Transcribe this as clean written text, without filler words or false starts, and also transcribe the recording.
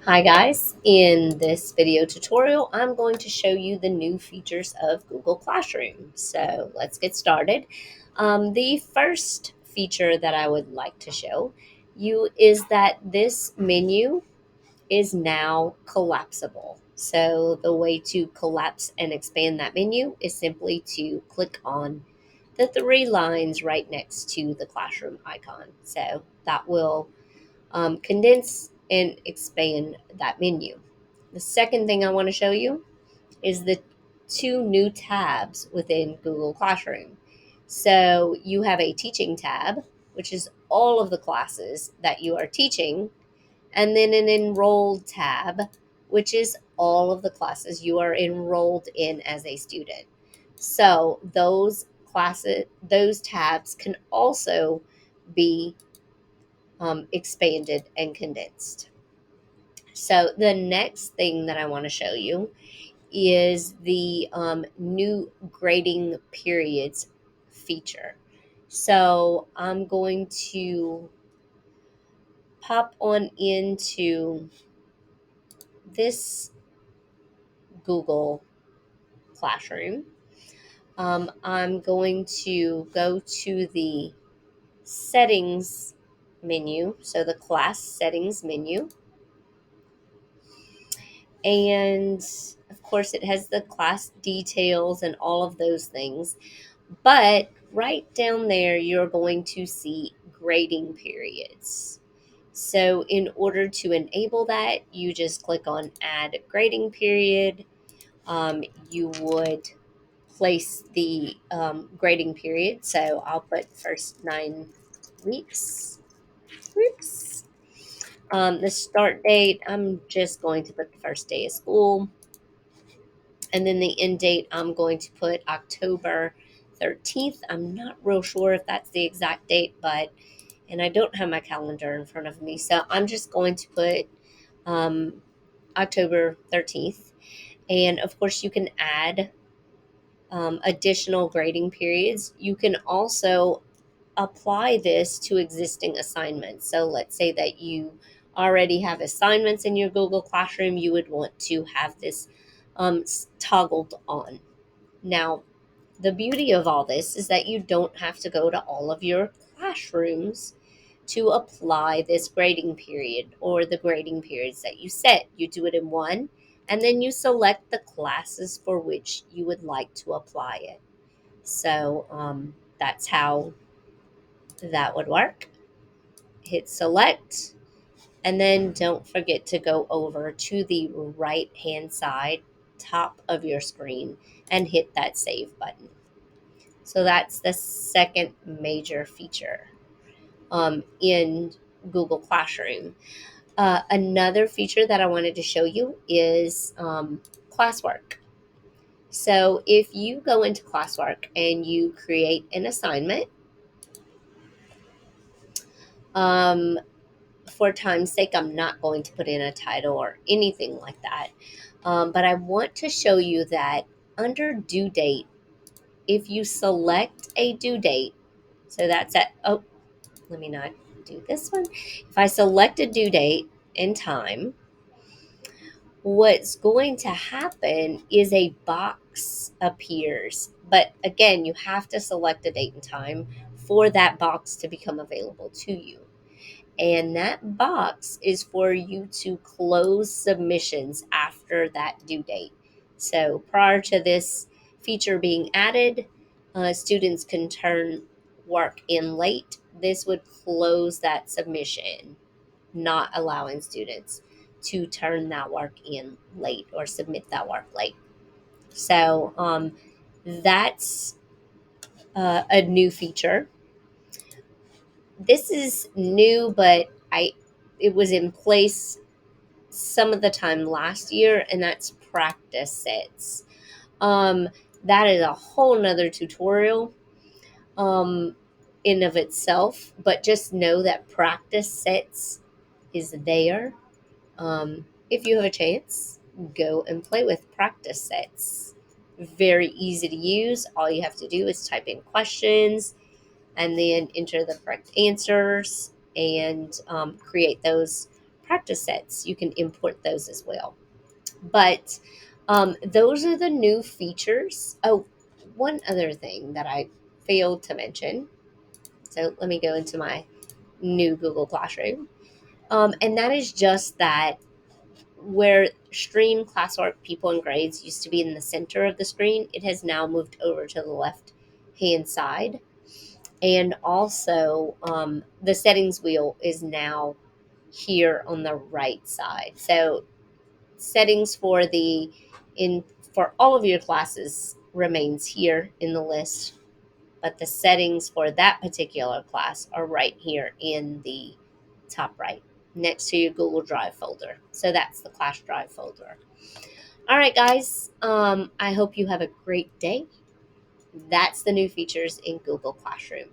Hi guys, in this video tutorial I'm going to show you the new features of Google Classroom. So let's get started. The first feature that I would like to show you is that this menu is now collapsible. So the way to collapse and expand that menu is simply to click on the three lines right next to the classroom icon. So that will condense and expand that menu. The second thing I want to show you is the two new tabs within Google Classroom. So you have a teaching tab, which is all of the classes that you are teaching, and then an enrolled tab, which is all of the classes you are enrolled in as a student. So those tabs can also be expanded and condensed. So the next thing that I want to show you is the new grading periods feature. So I'm going to pop on into this Google Classroom. I'm going to go to the settings menu, so the class settings menu. And of course, it has the class details and all of those things. But right down there, you're going to see grading periods. So, in order to enable that, you just click on Add Grading Period. You would place the grading period. So, I'll put first 9 weeks. Whoops. The start date, I'm just going to put the first day of school. And then the end date, I'm going to put October 13th. I'm not real sure if that's the exact date, and I don't have my calendar in front of me. So I'm just going to put um, October 13th. And of course, you can add additional grading periods. You can also apply this to existing assignments. So let's say that you already have assignments in your Google Classroom, you would want to have this toggled on. Now, the beauty of all this is that you don't have to go to all of your classrooms to apply this grading period or the grading periods that you set. You do it in one, and then you select the classes for which you would like to apply it. So that's how that would work. Hit select, and then don't forget to go over to the right hand side top of your screen and hit that save button. So that's the second major feature in Google Classroom. Another feature that I wanted to show you is classwork. So if you go into classwork and you create an assignment, um, for time's sake, I'm not going to put in a title or anything like that. But I want to show you that under due date, if you select a due date, so that's at, oh, let me not do this one. If I select a due date and time, what's going to happen is a box appears. But again, you have to select a date and time for that box to become available to you. And that box is for you to close submissions after that due date. So prior to this feature being added, students can turn work in late. This would close that submission, not allowing students to turn that work in late or submit that work late. So that's a new feature. This is new, but it was in place some of the time last year, and that's practice sets. Um, that is a whole nother tutorial um, in of itself, but just know that practice sets is there. If you have a chance, go and play with practice sets. Very easy to use. All you have to do is type in questions and then enter the correct answers and create those practice sets. You can import those as well. But those are the new features. Oh, one other thing that I failed to mention. So let me go into my new Google Classroom. And that is just that where stream, classwork, people, and grades used to be in the center of the screen, it has now moved over to the left hand side. And also, the settings wheel is now here on the right side. So settings for all of your classes remains here in the list, but the settings for that particular class are right here in the top right next to your Google Drive folder. So that's the class drive folder. All right, guys, I hope you have a great day. That's the new features in Google Classroom.